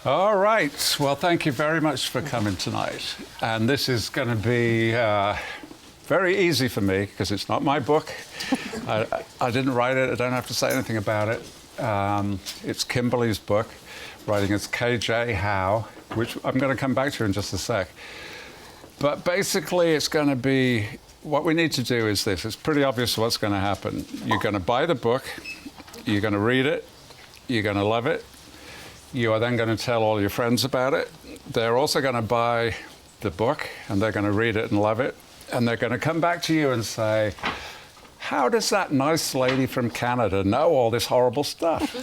All right. Well, thank you very much for coming tonight. And this is going to be very easy for me because it's not my book. I didn't write it. I don't have to say anything about it. It's Kimberly's book. Writing is K J Howe, which I'm going to come back to in just a sec. But basically, it's going to be, what we need to do is this. It's pretty obvious what's going to happen. You're going to buy the book. You're going to read it. You're going to love it. You are then going to tell all your friends about it. They're also going to buy the book, and they're going to read it and love it. And they're going to come back to you and say, how does that nice lady from Canada know all this horrible stuff?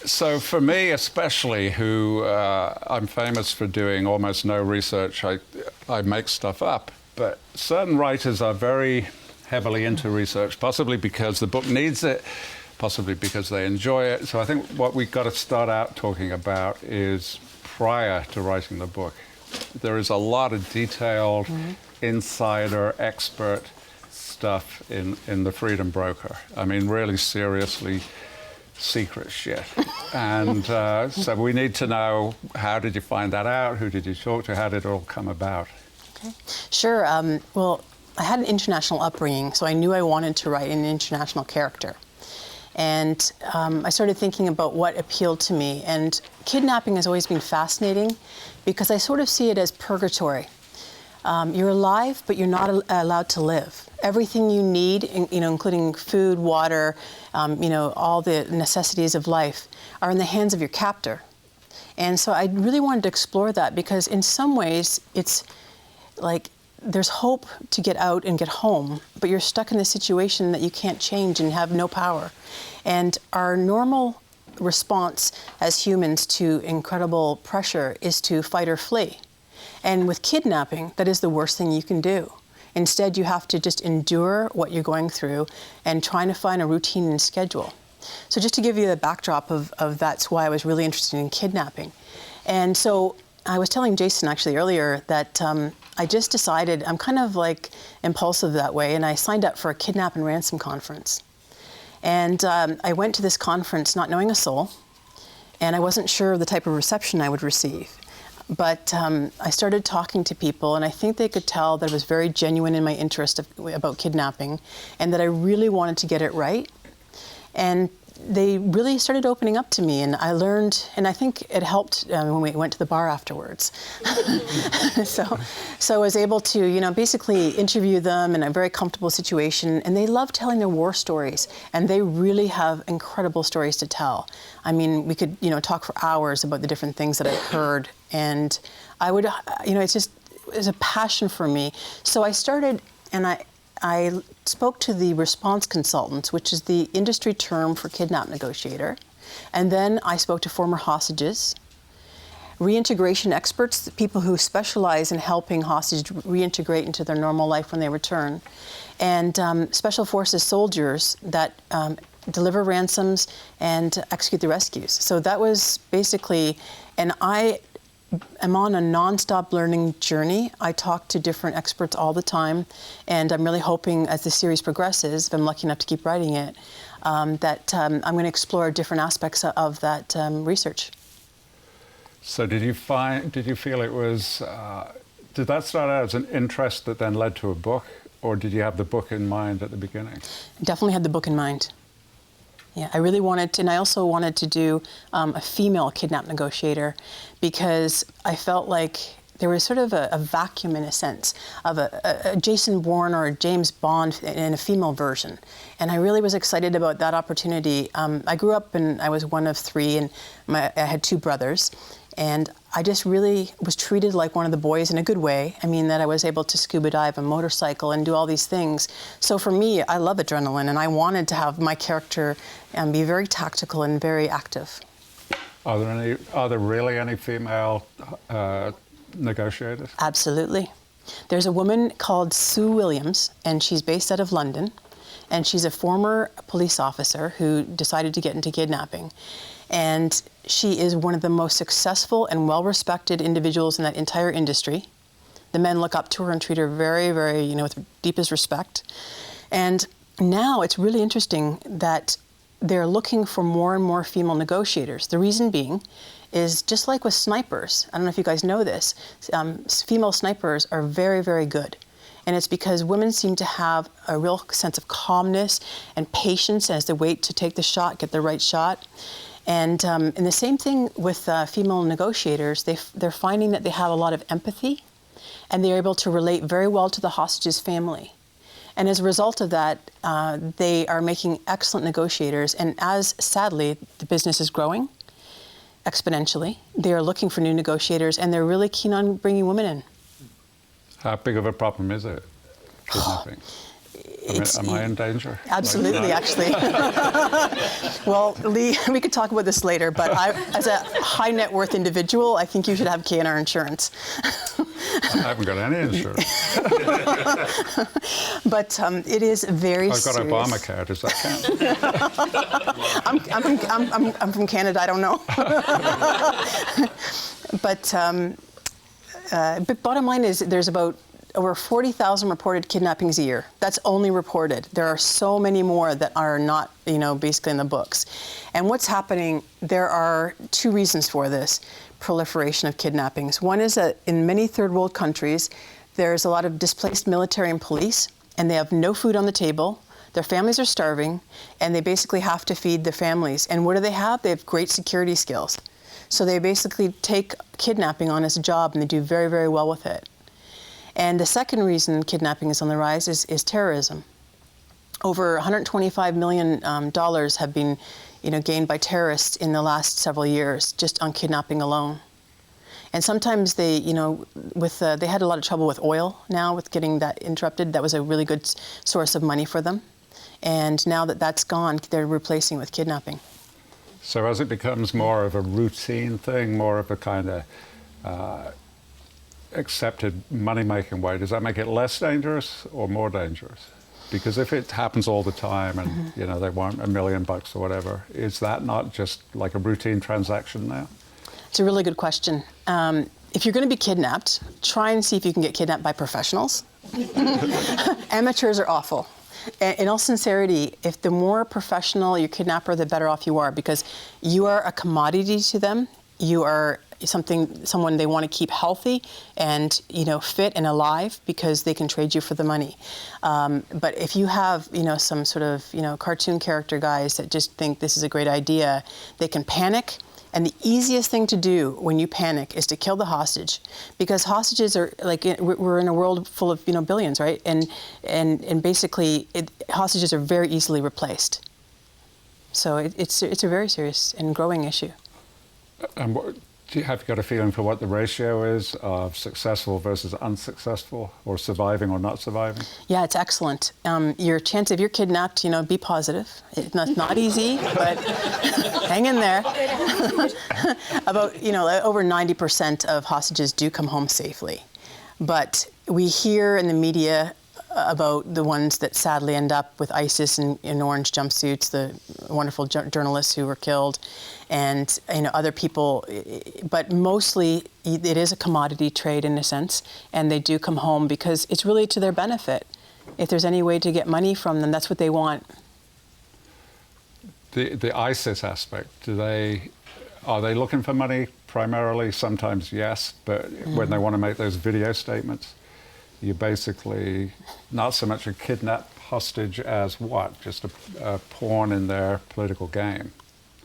So for me especially, who I'm famous for doing almost no research, I make stuff up. But certain writers are very heavily into research, possibly because the book needs it, possibly because they enjoy it. So I think what we've got to start out talking about is prior to writing the book. There is a lot of detailed insider, expert stuff in The Freedom Broker. I mean, really seriously secret shit. And so we need to know, how did you find that out? Who did you talk to? How did it all come about? Okay. Sure. Well, I had an international upbringing, so I knew I wanted to write an international character. And I started thinking about what appealed to me. And kidnapping has always been fascinating because I sort of see it as purgatory. You're alive, but you're not allowed to live. Everything you need, including food, water, all the necessities of life, are in the hands of your captor. And so I really wanted to explore that because in some ways it's like there's hope to get out and get home, but you're stuck in a situation that you can't change and have no power. And our normal response as humans to incredible pressure is to fight or flee. And with kidnapping, that is the worst thing you can do. Instead, you have to just endure what you're going through and trying to find a routine and schedule. So just to give you the backdrop of that's why I was really interested in kidnapping. And so I was telling Jason actually earlier that I just decided, I'm kind of like impulsive that way, and I signed up for a kidnap and ransom conference. And I went to this conference not knowing a soul, and I wasn't sure of the type of reception I would receive. But I started talking to people, and I think they could tell that I was very genuine in my interest about kidnapping, and that I really wanted to get it right. And they really started opening up to me, and I learned, and I think it helped when we went to the bar afterwards. So I was able to, basically interview them in a very comfortable situation, and they love telling their war stories, and they really have incredible stories to tell. I mean, we could, talk for hours about the different things that I've heard, and I would, it's a passion for me. So I started, and I spoke to the response consultants, which is the industry term for kidnap negotiator. And then I spoke to former hostages, reintegration experts, people who specialize in helping hostages reintegrate into their normal life when they return, and special forces soldiers that deliver ransoms and execute the rescues. So that was basically, and I'm on a non-stop learning journey. I talk to different experts all the time, and I'm really hoping as the series progresses, if I'm lucky enough to keep writing it, that I'm going to explore different aspects of that research. So did you feel it was, did that start out as an interest that then led to a book, or did you have the book in mind at the beginning? Definitely had the book in mind. Yeah, I really wanted to, and I also wanted to do a female kidnap negotiator because I felt like there was sort of a vacuum in a sense of a Jason Bourne or a James Bond in a female version. And I really was excited about that opportunity. I grew up and I was one of three, and I had two brothers. And I just really was treated like one of the boys in a good way. I mean, that I was able to scuba dive a motorcycle and do all these things. So for me, I love adrenaline, and I wanted to have my character be very tactical and very active. Are there really any female negotiators? Absolutely. There's a woman called Sue Williams, and she's based out of London, and she's a former police officer who decided to get into kidnapping. And she is one of the most successful and well-respected individuals in that entire industry. The men look up to her and treat her very, very, with deepest respect. And now it's really interesting that they're looking for more and more female negotiators. The reason being is just like with snipers, I don't know if you guys know this, female snipers are very, very good. And it's because women seem to have a real sense of calmness and patience as they wait to take the shot, get the right shot. And the same thing with female negotiators, they're finding that they have a lot of empathy and they're able to relate very well to the hostage's family. And as a result of that, they are making excellent negotiators. And as, sadly, the business is growing exponentially, they are looking for new negotiators and they're really keen on bringing women in. How big of a problem is it, kidnapping? Am I in danger? Absolutely, actually. Well, Lee, we could talk about this later, but as a high net worth individual, I think you should have K&R insurance. I haven't got any insurance. But it is very I've got serious. Obamacare, does that count? I'm from Canada, I don't know. But bottom line is there's about over 40,000 reported kidnappings a year. That's only reported. There are so many more that are not, basically in the books. And what's happening, there are two reasons for this proliferation of kidnappings. One is that in many third world countries, there's a lot of displaced military and police, and they have no food on the table. Their families are starving, and they basically have to feed their families. And what do they have? They have great security skills. So they basically take kidnapping on as a job, and they do very, very well with it. And the second reason kidnapping is on the rise is terrorism. Over $125 million have been, gained by terrorists in the last several years just on kidnapping alone. And sometimes they, they had a lot of trouble with oil now, with getting that interrupted. That was a really good source of money for them. And now that that's gone, they're replacing with kidnapping. So as it becomes more of a routine thing, more of a kind of accepted money-making way, does that make it less dangerous or more dangerous? Because if it happens all the time and, they want $1 million or whatever, is that not just like a routine transaction now? It's a really good question. If you're going to be kidnapped, try and see if you can get kidnapped by professionals. Amateurs are awful. In all sincerity, if the more professional your kidnapper, the better off you are, because you are a commodity to them. You are someone they want to keep healthy and fit and alive because they can trade you for the money. But if you have some sort of cartoon character guys that just think this is a great idea, they can panic. And the easiest thing to do when you panic is to kill the hostage, because hostages are we're in a world full of billions, right? And basically hostages are very easily replaced. So it's a very serious and growing issue. And have you got a feeling for what the ratio is of successful versus unsuccessful, or surviving or not surviving? Yeah, it's excellent. Your chance, if you're kidnapped, be positive. It's not easy, but hang in there. About, over 90% of hostages do come home safely. But we hear in the media about the ones that sadly end up with ISIS in orange jumpsuits, the wonderful journalists who were killed, and other people. But mostly, it is a commodity trade in a sense, and they do come home because it's really to their benefit. If there's any way to get money from them, that's what they want. The ISIS aspect, are they looking for money primarily? Sometimes yes, but when they want to make those video statements, you're basically not so much a kidnapped hostage as what? Just a pawn in their political game.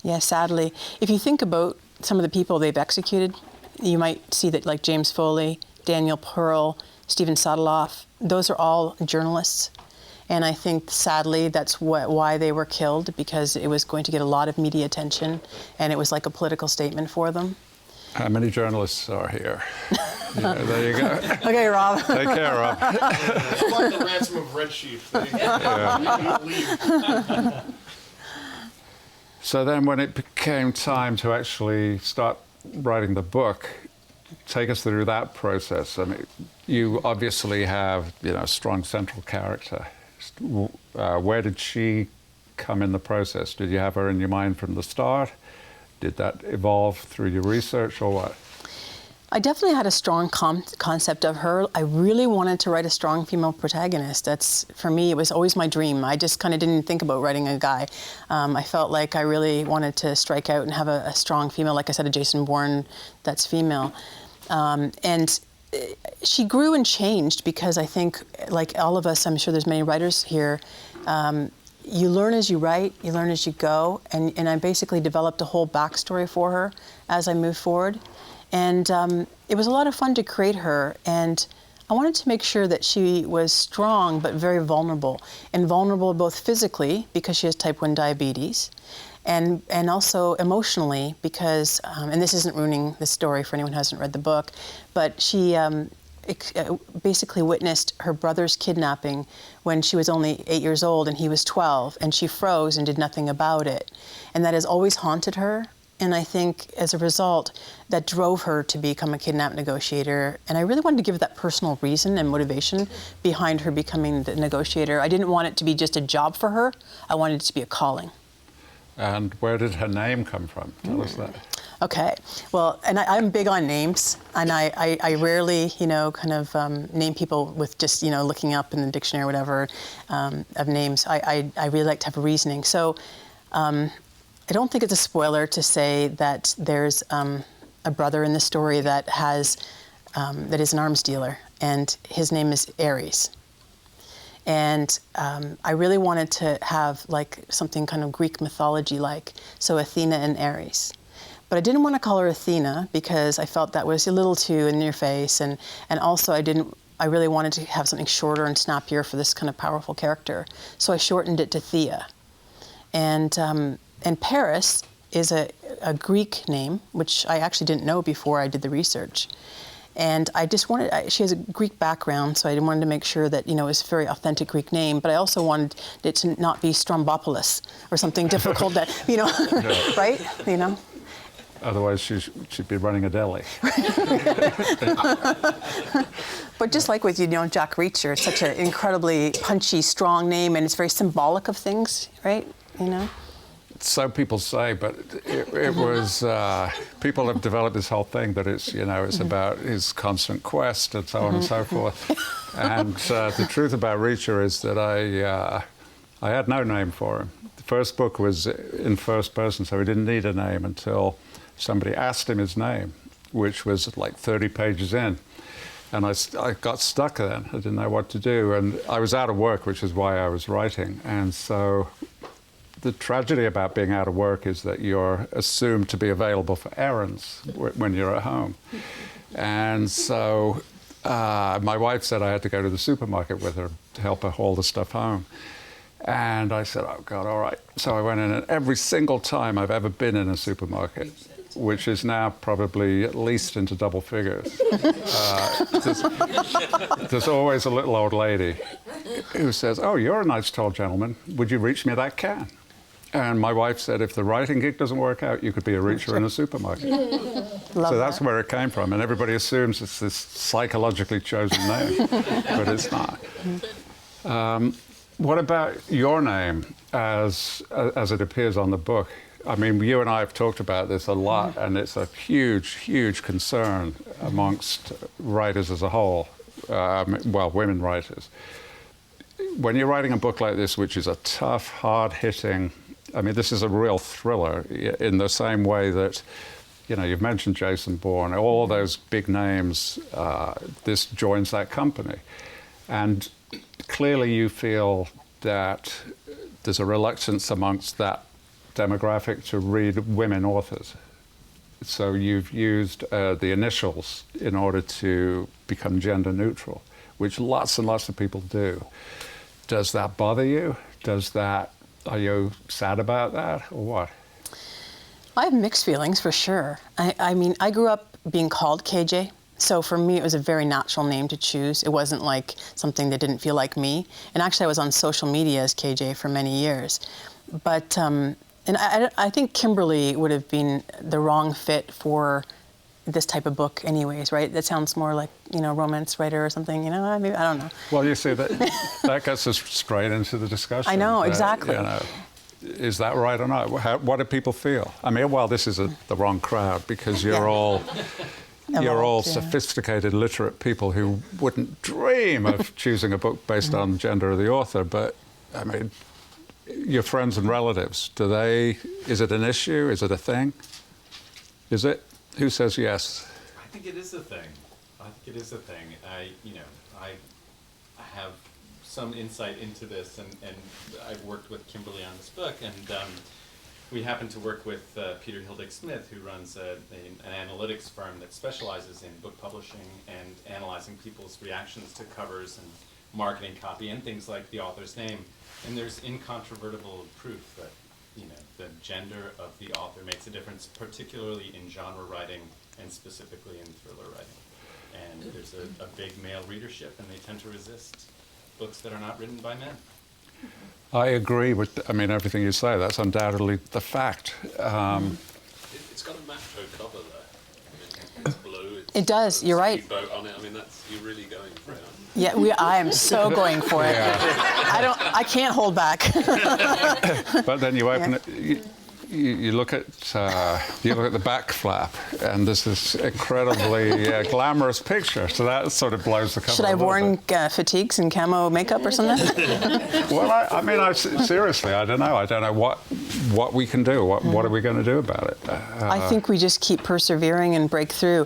Yeah, sadly. If you think about some of the people they've executed, you might see that like James Foley, Daniel Pearl, Stephen Sotoloff, those are all journalists. And I think, sadly, that's why they were killed, because it was going to get a lot of media attention, and it was like a political statement for them. How many journalists are here? Yeah, there you go. Okay, Rob. Take care, Rob. It's like the ransom of Red Sheep. Yeah. So then when it became time to actually start writing the book, take us through that process. I mean, you obviously have a strong central character. Where did she come in the process? Did you have her in your mind from the start? Did that evolve through your research, or what? I definitely had a strong concept of her. I really wanted to write a strong female protagonist. That's, for me, it was always my dream. I just kind of didn't think about writing a guy. I felt like I really wanted to strike out and have a strong female, like I said, a Jason Bourne that's female. And she grew and changed because I think, like all of us, I'm sure there's many writers here, you learn as you write, you learn as you go, and I basically developed a whole backstory for her as I moved forward. And it was a lot of fun to create her, and I wanted to make sure that she was strong but very vulnerable, and vulnerable both physically because she has type 1 diabetes, and also emotionally because, and this isn't ruining the story for anyone who hasn't read the book, but she basically witnessed her brother's kidnapping when she was only 8 years old and he was 12, and she froze and did nothing about it. And that has always haunted her. And I think as a result, that drove her to become a kidnap negotiator. And I really wanted to give that personal reason and motivation behind her becoming the negotiator. I didn't want it to be just a job for her. I wanted it to be a calling. And where did her name come from? Tell us that. Okay, well, and I'm big on names, and I rarely, name people with just, looking up in the dictionary or whatever of names. I really like to have a reasoning. So I don't think it's a spoiler to say that there's a brother in the story that has, that is an arms dealer, and his name is Ares. And I really wanted to have like something kind of Greek mythology-like, so Athena and Ares. But I didn't want to call her Athena because I felt that was a little too in your face, and also I really wanted to have something shorter and snappier for this kind of powerful character. So I shortened it to Thea. And Paris is a Greek name, which I actually didn't know before I did the research. And I just wanted, she has a Greek background, so I wanted to make sure that, it was a very authentic Greek name, but I also wanted it to not be Strombopoulos or something difficult that, right? Otherwise, she'd be running a deli. But just like with, Jack Reacher, it's such an incredibly punchy, strong name, and it's very symbolic of things, right? So people say, but it was, people have developed this whole thing that it's about his constant quest and so on and so forth. And the truth about Reacher is that I had no name for him. The first book was in first person, so he didn't need a name until somebody asked him his name, which was like 30 pages in. And I got stuck then. I didn't know what to do. And I was out of work, which is why I was writing. And so the tragedy about being out of work is that you're assumed to be available for errands when you're at home. And so my wife said I had to go to the supermarket with her to help her haul the stuff home. And I said, oh, God, all right. So I went in, and every single time I've ever been in a supermarket, which is now probably at least into double figures, there's always a little old lady who says, oh, you're a nice tall gentleman. Would you reach me that can? And my wife said, if the writing gig doesn't work out, you could be a reacher in a supermarket. So that's where it came from. And everybody assumes it's this psychologically chosen name, but it's not. What about your name as it appears on the book? I mean, you and I have talked about this a lot, and it's a huge, huge concern amongst writers as a whole, women writers. When you're writing a book like this, which is a tough, hard-hitting, I mean, this is a real thriller in the same way that, you've mentioned Jason Bourne, all those big names, this joins that company. And clearly you feel that there's a reluctance amongst that demographic to read women authors. So you've used the initials in order to become gender neutral, which lots and lots of people do. Does that bother you? Are you sad about that, or what? I have mixed feelings, for sure. I mean, I grew up being called KJ, so for me it was a very natural name to choose. It wasn't like something that didn't feel like me. And actually I was on social media as KJ for many years. But, and I think Kimberly would have been the wrong fit for this type of book anyways, right? That sounds more like, romance writer or something, maybe, I don't know. Well, you see, that gets us straight into the discussion. I know, exactly. Is that right or not? What do people feel? I mean, well, this is the wrong crowd because you're all, you're all yeah. sophisticated, literate people who wouldn't dream of choosing a book based on the gender of the author. But I mean, your friends and relatives, is it an issue? Is it a thing? Is it? Who says yes? I think it is a thing. I have some insight into this, and I've worked with Kimberly on this book, and we happen to work with Peter Hildick-Smith, who runs an analytics firm that specializes in book publishing and analyzing people's reactions to covers and marketing copy and things like the author's name. And there's incontrovertible proof that the gender of the author makes a difference, particularly in genre writing and specifically in thriller writing. And there's a big male readership, and they tend to resist books that are not written by men. I agree with, everything you say. That's undoubtedly the fact. It's got a macho cover there. It's blue. It does. You're right. Speedboat on it. You're really going for it. Yeah, I am so going for it. Yeah. I can't hold back. But then you open it. You look at the back flap, and this is incredibly glamorous picture. So that sort of blows the cover. Should I have worn fatigues and camo makeup or something? Well, seriously, I don't know. I don't know what we can do. What are we going to do about it? I think we just keep persevering and break through.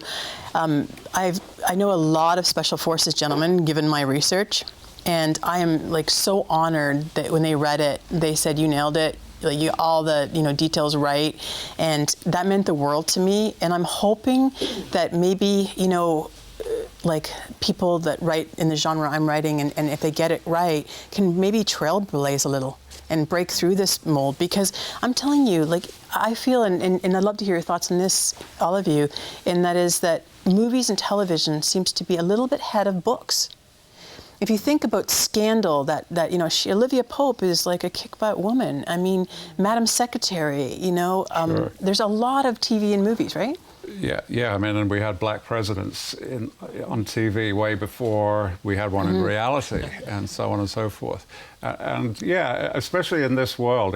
I know a lot of Special Forces gentlemen, given my research, and I am so honored that when they read it, they said, "You nailed it. All the details right," and that meant the world to me. And I'm hoping that maybe people that write in the genre I'm writing, and if they get it right, can maybe trailblaze a little and break through this mold. Because I'm telling you, I feel, and I'd love to hear your thoughts on this, all of you, and that is that movies and television seems to be a little bit ahead of books. If you think about Scandal, Olivia Pope is like a kick-butt woman. Madam Secretary, Sure. There's a lot of TV and movies, right? Yeah. And we had black presidents on TV way before we had one in reality, and so on and so forth. Especially in this world,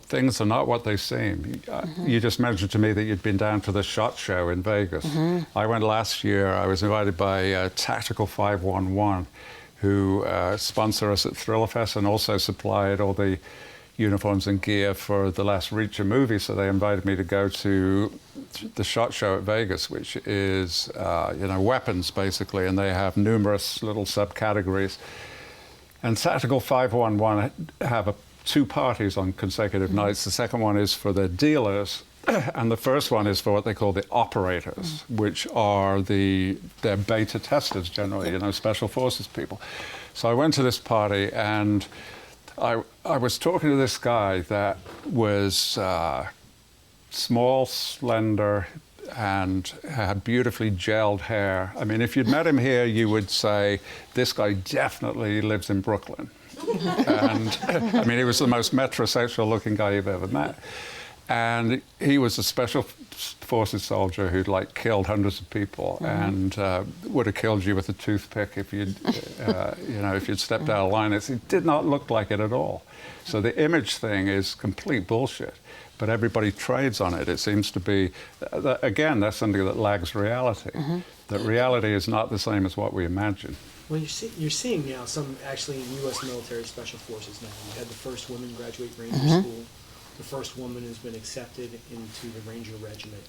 things are not what they seem. You just mentioned to me that you'd been down to the SHOT Show in Vegas. I went last year. I was invited by Tactical 511, who sponsor us at Thrillerfest and also supplied all the uniforms and gear for the last Reacher movie. So they invited me to go to the SHOT Show at Vegas, which is weapons basically, and they have numerous little subcategories. And Tactical 511 have two parties on consecutive nights. The second one is for the dealers, and the first one is for what they call the operators, which are they're beta testers generally, special forces people. So I went to this party, and I was talking to this guy that was small, slender, and had beautifully gelled hair. If you'd met him here, you would say, this guy definitely lives in Brooklyn. And he was the most metrosexual looking guy you've ever met. And he was a special forces soldier who'd killed hundreds of people and would have killed you with a toothpick if you'd stepped out of line. It did not look like it at all. So the image thing is complete bullshit, but everybody trades on it. It seems to be, again, that's something that lags reality. That reality is not the same as what we imagine. Well, you're seeing now some actually in U.S. military special forces now. You had the first woman graduate Ranger School. The first woman has been accepted into the Ranger Regiment.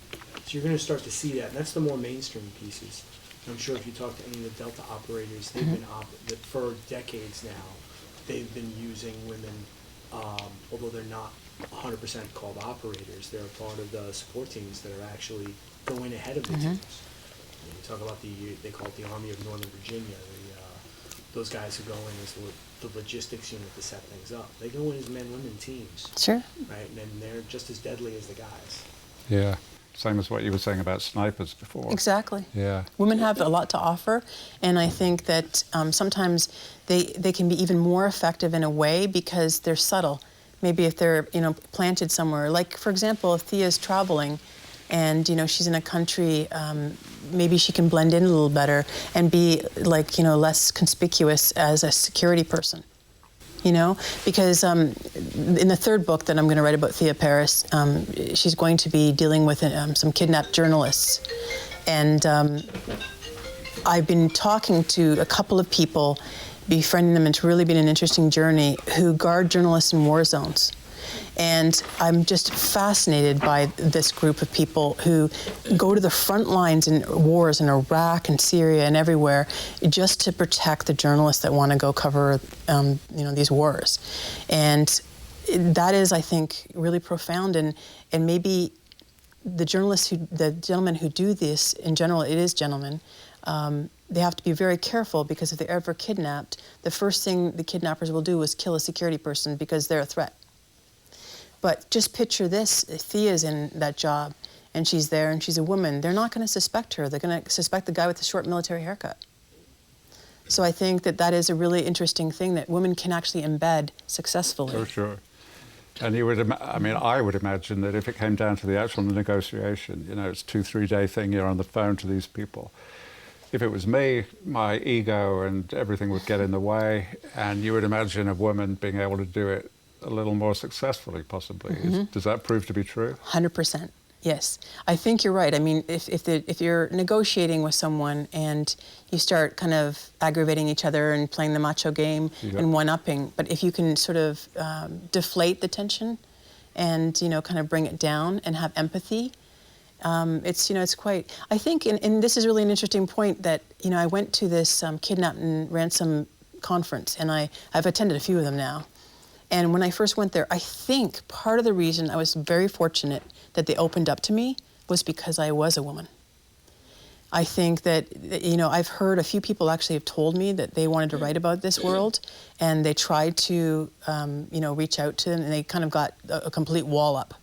So you're going to start to see that. And that's the more mainstream pieces. And I'm sure if you talk to any of the Delta operators, they've been for decades now. They've been using women, although they're not 100% called operators. They're a part of the support teams that are actually going ahead of the teams. You talk about they call it the Army of Northern Virginia. Those guys who go in as the logistics unit to set things up. They go in as men-women teams. Sure. Right, and they're just as deadly as the guys. Yeah, same as what you were saying about snipers before. Exactly. Yeah. Women have a lot to offer, and I think that sometimes they can be even more effective in a way because they're subtle. Maybe if they're planted somewhere, like for example, if Thea's traveling, and she's in a country, maybe she can blend in a little better and be less conspicuous as a security person. You know, because in the third book that I'm going to write about Theo Paris, she's going to be dealing with some kidnapped journalists. And I've been talking to a couple of people, befriending them. It's really been an interesting journey, who guard journalists in war zones. And I'm just fascinated by this group of people who go to the front lines in wars in Iraq and Syria and everywhere just to protect the journalists that want to go cover, these wars. And that is, I think, really profound. And maybe the gentlemen who do this, in general, it is gentlemen, they have to be very careful, because if they're ever kidnapped, the first thing the kidnappers will do is kill a security person because they're a threat. But just picture this, Thea's in that job, and she's there, and she's a woman. They're not going to suspect her. They're going to suspect the guy with the short military haircut. So I think that is a really interesting thing that women can actually embed successfully. Oh, sure. And I would imagine that if it came down to the actual negotiation, it's a 2-3 day thing, you're on the phone to these people. If it was me, my ego and everything would get in the way, and you would imagine a woman being able to do it a little more successfully, possibly. Mm-hmm. Does that prove to be true? 100%. Yes, I think you're right. I mean, if you're negotiating with someone and you start kind of aggravating each other and playing the macho game and one-upping, but if you can sort of deflate the tension and kind of bring it down and have empathy, it's quite. I think, and this is really an interesting point, that I went to this kidnap and ransom conference, and I've attended a few of them now. And when I first went there, I think part of the reason I was very fortunate that they opened up to me was because I was a woman. I think that, I've heard a few people actually have told me that they wanted to write about this world, and they tried to, reach out to them, and they kind of got a complete wall up.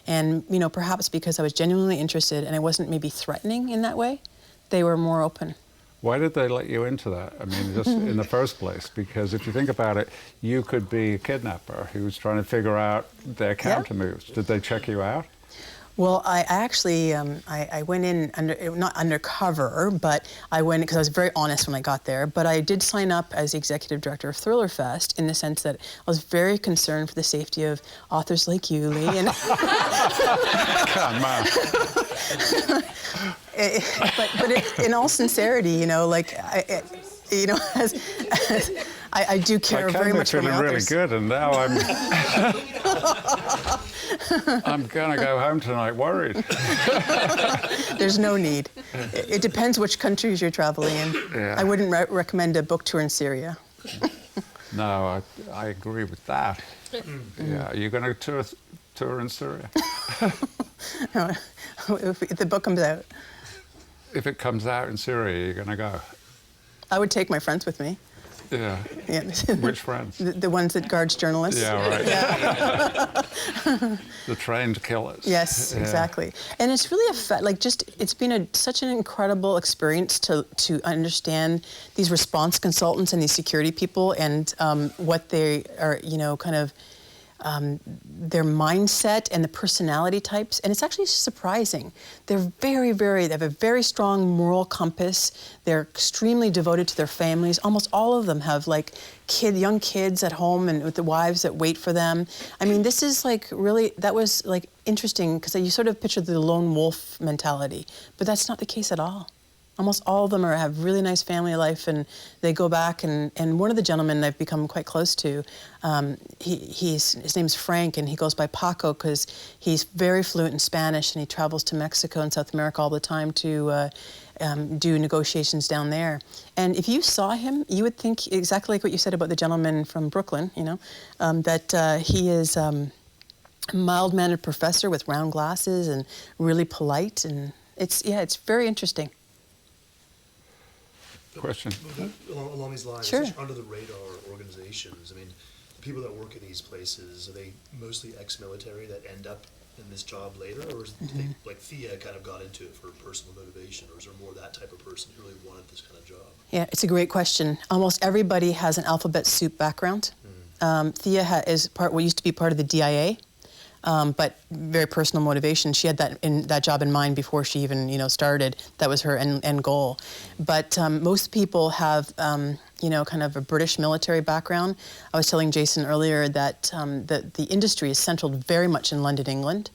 And, perhaps because I was genuinely interested and I wasn't maybe threatening in that way, they were more open. Why did they let you into that? I mean, just in the first place, because if you think about it, you could be a kidnapper who was trying to figure out their counter moves. Did they check you out? Well, I actually, I went in, not undercover, but I went, because I was very honest when I got there, but I did sign up as the executive director of Thriller Fest, in the sense that I was very concerned for the safety of authors like you, Lee. And Come on. but in all sincerity, I do care very much for my authors. I came here feeling really good, and now I'm gonna go home tonight worried. There's no need. It depends which countries you're traveling in. Yeah. I wouldn't recommend a book tour in Syria. No, I agree with that. Yeah, are you going to tour in Syria? If the book comes out. If it comes out in Syria, you're going to go? I would take my friends with me. Yeah. Yeah. Which friends? The ones that guards journalists. Yeah, right. Yeah. The trained killers. Yes, Yeah. exactly. And it's really it's been such an incredible experience to understand these response consultants and these security people, and what they are, kind of their mindset and the personality types. And it's actually surprising. They're they have a very strong moral compass. They're extremely devoted to their families. Almost all of them have young kids at home, and with the wives that wait for them. I mean, this is that was interesting, because you sort of picture the lone wolf mentality, but that's not the case at all. Almost all of them have really nice family life, and they go back. And one of the gentlemen I've become quite close to, his name's Frank, and he goes by Paco because he's very fluent in Spanish, and he travels to Mexico and South America all the time to do negotiations down there. And if you saw him, you would think exactly like what you said about the gentleman from Brooklyn, that he is a mild-mannered professor with round glasses and really polite, and it's very interesting. Question? Along these lines, Sure. such under-the-radar organizations, I mean, the people that work in these places, are they mostly ex-military that end up in this job later, or is they, like Thea kind of got into it for personal motivation, or is there more that type of person who really wanted this kind of job? Yeah, it's a great question. Almost everybody has an alphabet soup background. Thea is what used to be part of the DIA. But very personal motivation. She had that job in mind before she even started. That was her end goal. But most people have kind of a British military background. I was telling Jason earlier that the industry is centered very much in London, England.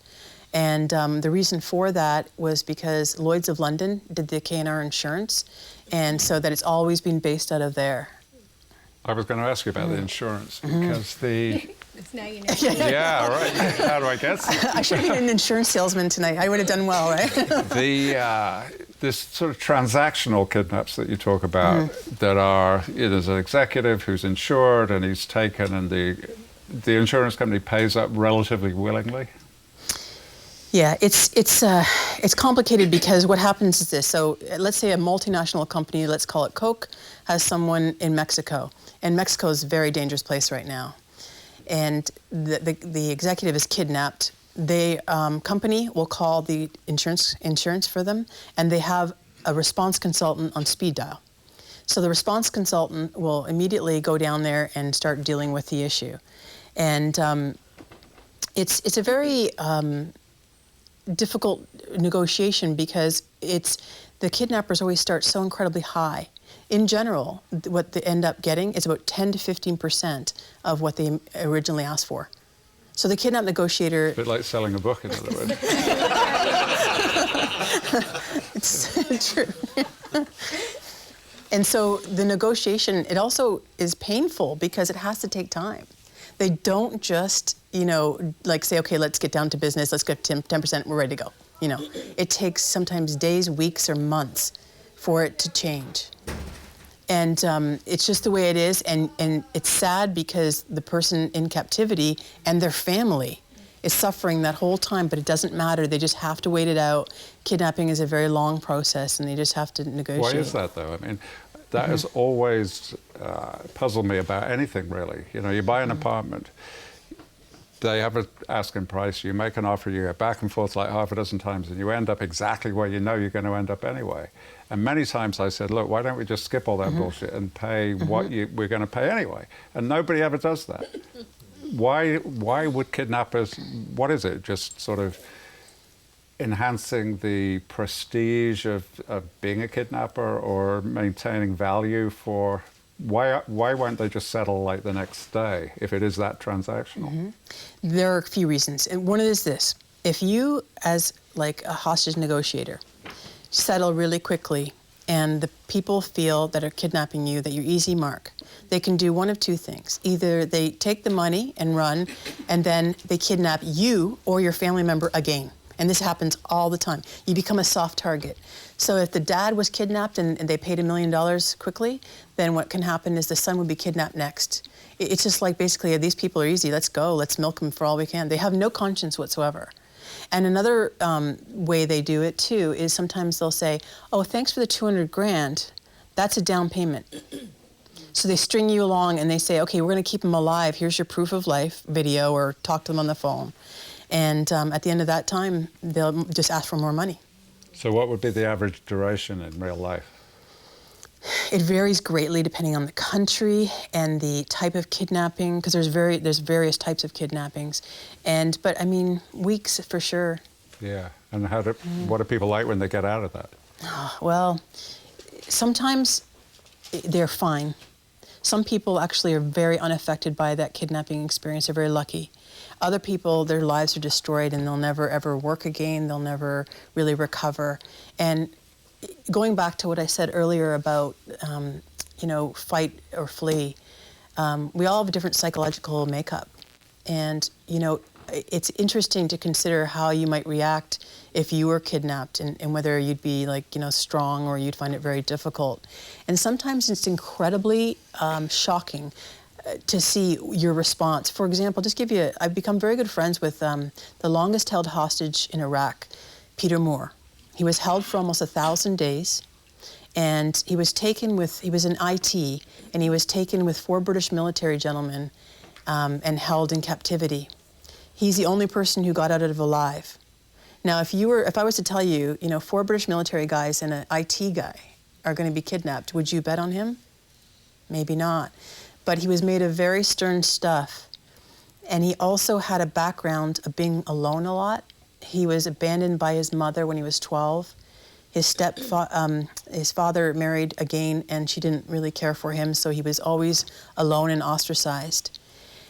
And the reason for that was because Lloyd's of London did the K&R insurance, and so that it's always been based out of there. I was going to ask you about the insurance because It's now you know. yeah, right. How do I guess? I should have been an insurance salesman tonight. I would have done well, right? This sort of transactional kidnaps that you talk about that are, there's an executive who's insured and he's taken, and the insurance company pays up relatively willingly. Yeah, it's complicated because what happens is this. So let's say a multinational company, let's call it Coke, has someone in Mexico, and Mexico is a very dangerous place right now. And the executive is kidnapped. The company will call the insurance for them, and they have a response consultant on speed dial. So the response consultant will immediately go down there and start dealing with the issue. And it's a very difficult negotiation because the kidnappers always start so incredibly high. In general, what they end up getting is about 10 to 15% of what they originally asked for. So the kidnap negotiator... A bit like selling a book, in other words. It's true. And so the negotiation, it also is painful because it has to take time. They don't just, like say, okay, let's get down to business, let's get 10%, we're ready to go. It takes sometimes days, weeks, or months for it to change. And it's just the way it is, and it's sad because the person in captivity and their family is suffering that whole time, but it doesn't matter. They just have to wait it out. Kidnapping is a very long process, and they just have to negotiate. Why is that, though? I mean, that has always puzzled me about anything, really. You buy an apartment, they have an asking price, you make an offer, you go back and forth like half a dozen times, and you end up exactly where you know you're going to end up anyway. And many times I said, look, why don't we just skip all that bullshit and pay what we're going to pay anyway? And nobody ever does that. Why would kidnappers, what is it, just sort of enhancing the prestige of being a kidnapper or maintaining value for... Why won't they just settle like the next day if it is that transactional? There are a few reasons. And one is this. If you, as like a hostage negotiator, settle really quickly and the people feel that are kidnapping you that you're easy mark, they can do one of two things. Either they take the money and run, and then they kidnap you or your family member again. And this happens all the time. You become a soft target. So if the dad was kidnapped and they paid $1 million quickly, then what can happen is the son would be kidnapped next. It's just like basically, these people are easy, let's go, let's milk them for all we can. They have no conscience whatsoever. And another way they do it too is sometimes they'll say, oh, thanks for the 200 grand, that's a down payment. So they string you along and they say, okay, we're gonna keep them alive, here's your proof of life video, or talk to them on the phone. And at the end of that time, they'll just ask for more money. So what would be the average duration in real life? It varies greatly depending on the country and the type of kidnapping, because there's various types of kidnappings. But I mean, weeks for sure. Yeah, and what do people like when they get out of that? Well, sometimes they're fine. Some people actually are very unaffected by that kidnapping experience. They're very lucky. Other people, their lives are destroyed and they'll never ever work again. They'll never really recover. And going back to what I said earlier about, fight or flee, we all have a different psychological makeup. And, it's interesting to consider how you might react if you were kidnapped and whether you'd be strong or you'd find it very difficult. And sometimes it's incredibly shocking to see your response. For example, I've become very good friends with the longest held hostage in Iraq, Peter Moore. He was held for almost 1,000 days, and he was in IT, and he was taken with 4 British military gentlemen and held in captivity. He's the only person who got out of it alive. Now, if I was to tell you, 4 British military guys and an IT guy are going to be kidnapped, would you bet on him? Maybe not. But he was made of very stern stuff, and he also had a background of being alone a lot. He was abandoned by his mother when he was 12. His father married again, and she didn't really care for him, so he was always alone and ostracized.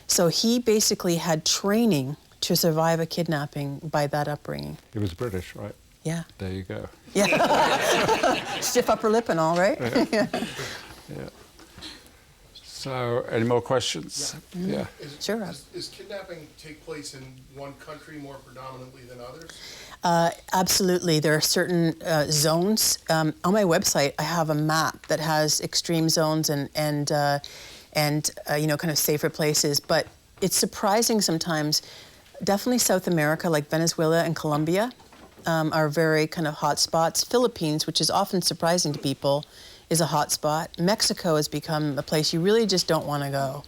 So he basically had training to survive a kidnapping by that upbringing. He was British, right? Yeah. There you go. Yeah. Stiff upper lip and all, right? Yeah. Yeah. So, any more questions? Yeah. Sure. Is kidnapping take place in one country more predominantly than others? Absolutely. There are certain zones. On my website, I have a map that has extreme zones and kind of safer places. But it's surprising sometimes. Definitely South America, like Venezuela and Colombia, are very kind of hot spots. Philippines, which is often surprising to people, is a hot spot. Mexico has become a place you really just don't want to go.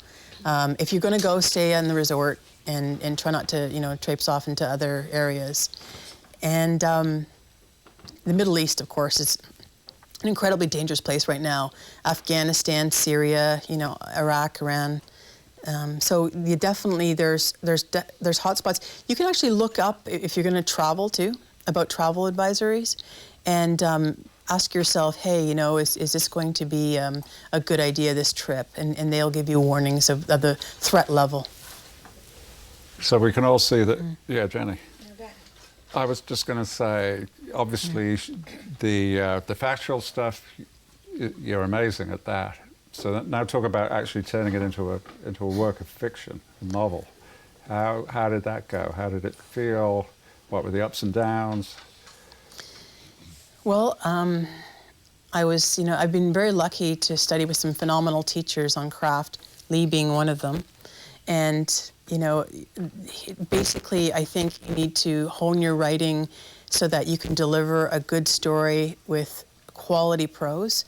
If you're going to go, stay on the resort and try not to, traipse off into other areas. And the Middle East, of course, is an incredibly dangerous place right now. Afghanistan, Syria, Iraq, Iran. So you definitely, there's hot spots. You can actually look up, if you're going to travel too, about travel advisories, and ask yourself, hey, is this going to be a good idea, this trip? And they'll give you warnings of the threat level. So we can all see that, yeah, Jenny. I was just going to say, obviously, the factual stuff, you're amazing at that. So now talk about actually turning it into a work of fiction, a novel. How did that go? How did it feel? What were the ups and downs? Well, I've been very lucky to study with some phenomenal teachers on craft, Lee being one of them. And, basically, I think you need to hone your writing so that you can deliver a good story with quality prose.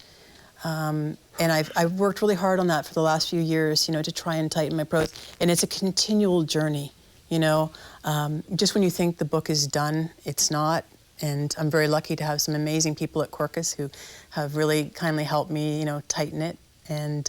And I've worked really hard on that for the last few years, to try and tighten my prose. And it's a continual journey, Just when you think the book is done, it's not. And I'm very lucky to have some amazing people at Quercus who have really kindly helped me, tighten it. And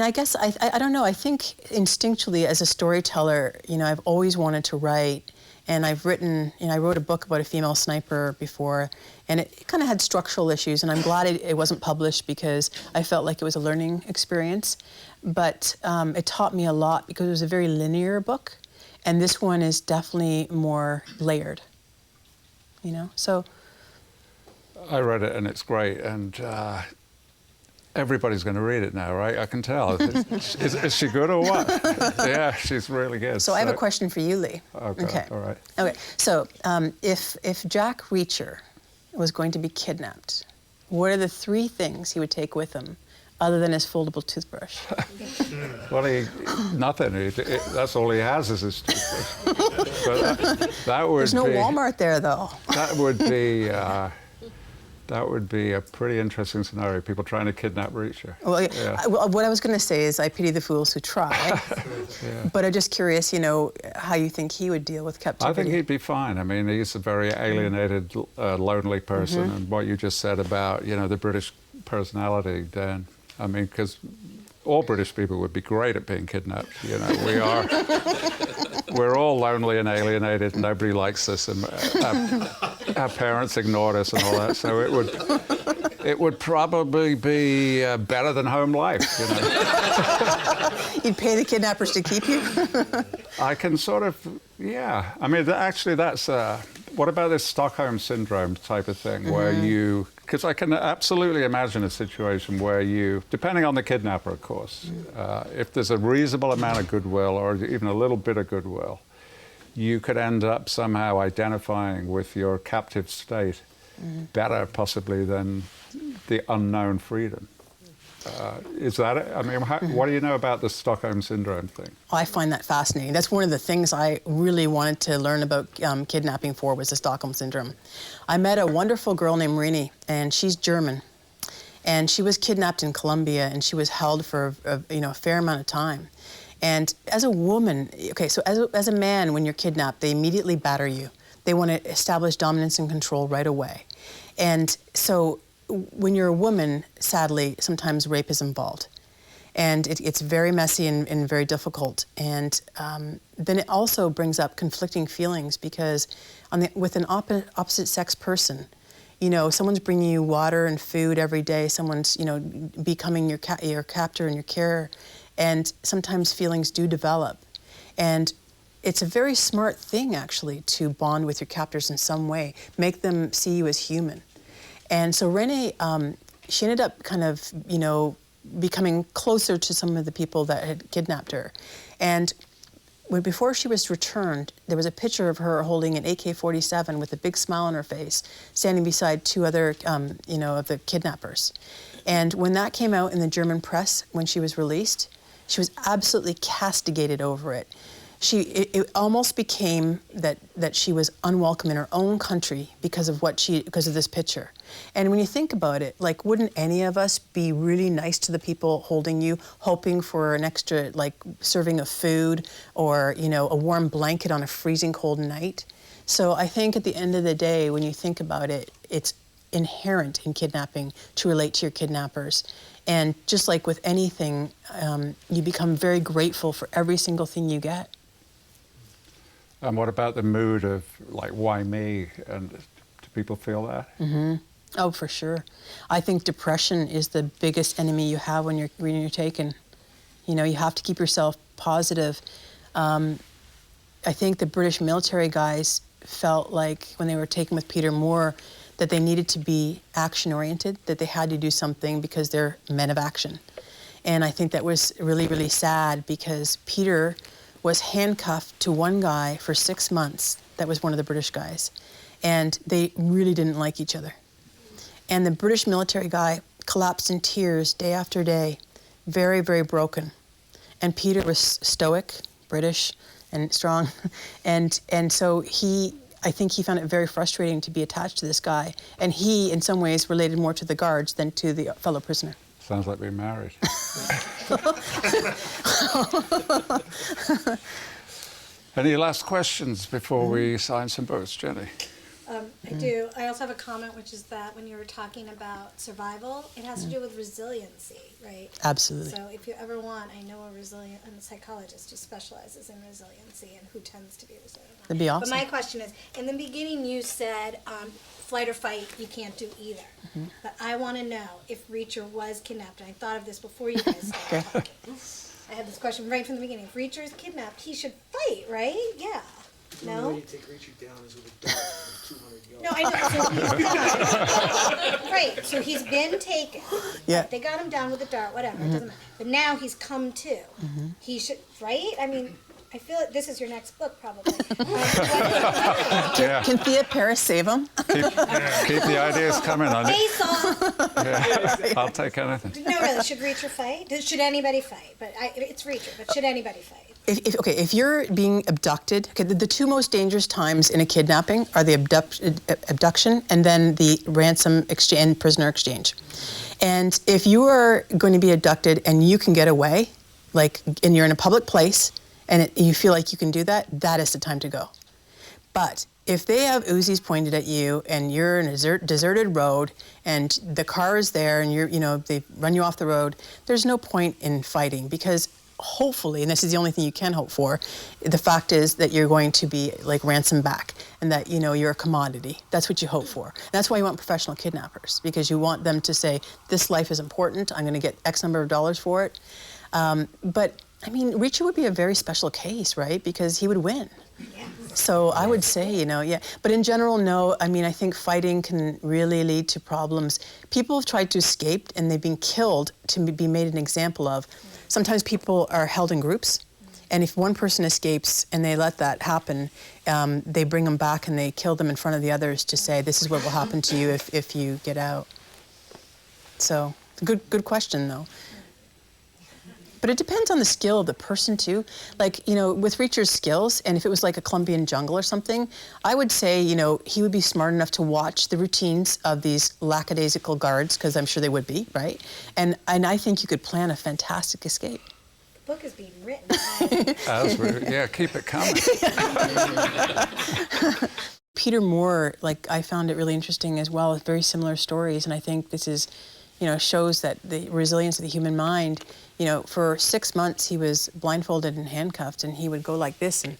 I guess, I don't know, I think instinctually as a storyteller, I've always wanted to write. And I've written, I wrote a book about a female sniper before, and it kind of had structural issues, and I'm glad it wasn't published because I felt like it was a learning experience. But it taught me a lot because it was a very linear book, and this one is definitely more layered, so. I read it and it's great, and everybody's going to read it now, right? I can tell. Is she good or what? Yeah, she's really good. So I have a question for you, Lee. Okay, all right. Okay, so if Jack Reacher was going to be kidnapped, what are the 3 things he would take with him other than his foldable toothbrush? Well, nothing. That's all he has is his toothbrush. But that would There's no Walmart there, though. That would be a pretty interesting scenario, people trying to kidnap Reacher. Well, Yeah. What I was going to say is I pity the fools who try. Yeah. But I'm just curious, how you think he would deal with captivity. I think he'd be fine. I mean, he's a very alienated, lonely person, and what you just said about, the British personality, Dan, I mean, because all British people would be great at being kidnapped, We're all lonely and alienated, and nobody likes us, and our parents ignored us and all that. So it would probably be better than home life, You'd pay the kidnappers to keep you? I can sort of, yeah. I mean, actually, that's what about this Stockholm syndrome type of thing, where because I can absolutely imagine a situation where depending on the kidnapper, of course, if there's a reasonable amount of goodwill or even a little bit of goodwill, you could end up somehow identifying with your captive state better possibly than the unknown freedom. Is that it? I mean, what do you know about the Stockholm Syndrome thing? I find that fascinating. That's one of the things I really wanted to learn about kidnapping for was the Stockholm Syndrome. I met a wonderful girl named Marini, and she's German. And she was kidnapped in Colombia, and she was held for a fair amount of time. And as a woman, okay, so as a man, when you're kidnapped, they immediately batter you. They want to establish dominance and control right away. And so when you're a woman, sadly, sometimes rape is involved. And it's very messy and very difficult. And then it also brings up conflicting feelings because with an opposite sex person, you know, someone's bringing you water and food every day, someone's, you know, becoming your captor and your carer, and sometimes feelings do develop. And it's a very smart thing, actually, to bond with your captors in some way, make them see you as human. And so Renee, she ended up kind of, you know, becoming closer to some of the people that had kidnapped her. And before she was returned, there was a picture of her holding an AK-47 with a big smile on her face, standing beside two other, you know, of the kidnappers. And when that came out in the German press, when she was released, she was absolutely castigated over it. It almost became that she was unwelcome in her own country because of this picture. And when you think about it, like, wouldn't any of us be really nice to the people holding you, hoping for an extra, like, serving of food or, you know, a warm blanket on a freezing cold night? So I think at the end of the day, when you think about it, it's inherent in kidnapping to relate to your kidnappers. And just like with anything, you become very grateful for every single thing you get. And what about the mood of, like, why me? And do people feel that? Mm-hmm. Oh, for sure. I think depression is the biggest enemy you have when you're taken. You know, you have to keep yourself positive. I think the British military guys felt like when they were taken with Peter Moore that they needed to be action-oriented, that they had to do something because they're men of action. And I think that was really, really sad because Peter was handcuffed to one guy for 6 months. That was one of the British guys. And they really didn't like each other. And the British military guy collapsed in tears day after day, very, very broken. And Peter was stoic, British, and strong. And so I think he found it very frustrating to be attached to this guy. And he, in some ways, related more to the guards than to the fellow prisoner. Sounds like we're married. Any last questions before we sign some books, Jenny? I do. I also have a comment, which is that when you were talking about survival, it has to do with resiliency, right? Absolutely. So if you ever want, I know a psychologist who specializes in resiliency and who tends to be resilient. That'd be awesome. But my question is, in the beginning you said flight or fight, you can't do either. Mm-hmm. But I want to know if Reacher was kidnapped, and I thought of this before you guys started talking. I had this question right from the beginning. If Reacher is kidnapped, he should fight, right? Yeah. The only way No? to take Reacher down is with a dart from 200 yards. No, I know. So he's done. Right. So he's been taken. Yeah. They got him down with a dart, whatever. It doesn't matter. But now he's come to. He should, right? I mean, I feel like this is your next book, probably. Yeah. Can Theo Paris save him? Keep the ideas coming on it. Face off. Yeah. I'll take anything. No, really. Should Reacher fight? Should anybody fight? But it's Reacher. But should anybody fight? If you're being abducted, the two most dangerous times in a kidnapping are the abduction and then the ransom exchange, prisoner exchange. And if you are going to be abducted and you can get away, and you're in a public place, and you feel like you can do that, that is the time to go. But if they have Uzis pointed at you and you're in a deserted road and the car is there and they run you off the road, there's no point in fighting because hopefully, and this is the only thing you can hope for, the fact is that you're going to be ransomed back and that you're a commodity. That's what you hope for. And that's why you want professional kidnappers, because you want them to say, this life is important, I'm going to get X number of dollars for it. But I mean, Reacher would be a very special case, right? Because he would win. Yeah. So I would say, yeah. But in general, no. I mean, I think fighting can really lead to problems. People have tried to escape and they've been killed to be made an example of. Sometimes people are held in groups. And if one person escapes and they let that happen, they bring them back and they kill them in front of the others to say, this is what will happen to you if you get out. So, good question, though. But it depends on the skill of the person, too. With Reacher's skills, and if it was like a Colombian jungle or something, I would say, he would be smart enough to watch the routines of these lackadaisical guards, because I'm sure they would be, right? And I think you could plan a fantastic escape. The book is being written. Keep it coming. Peter Moore, I found it really interesting as well, with very similar stories, and I think this is shows that the resilience of the human mind. For 6 months he was blindfolded and handcuffed, and he would go like this and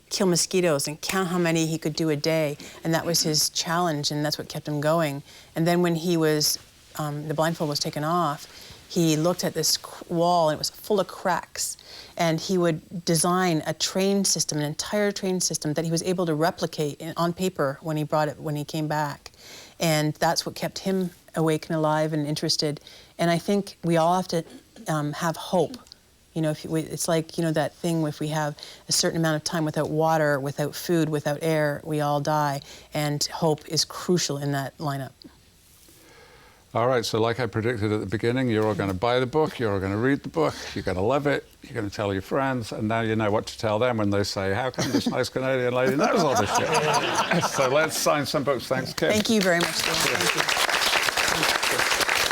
kill mosquitoes and count how many he could do a day, and that was his challenge, and that's what kept him going. And then when he was, the blindfold was taken off, he looked at this wall, and it was full of cracks, and he would design a train system, an entire train system that he was able to replicate on paper when he came back. And that's what kept him awake and alive and interested. And I think we all have to have hope. It's like, that thing, if we have a certain amount of time without water, without food, without air, we all die. And hope is crucial in that lineup. All right, so like I predicted at the beginning, you're all going to buy the book, you're all going to read the book, you're going to love it, you're going to tell your friends, and now you know what to tell them when they say, how come this nice Canadian lady knows all this shit? So let's sign some books. Thanks, Kim. Thank you very much, Dan. Thank you.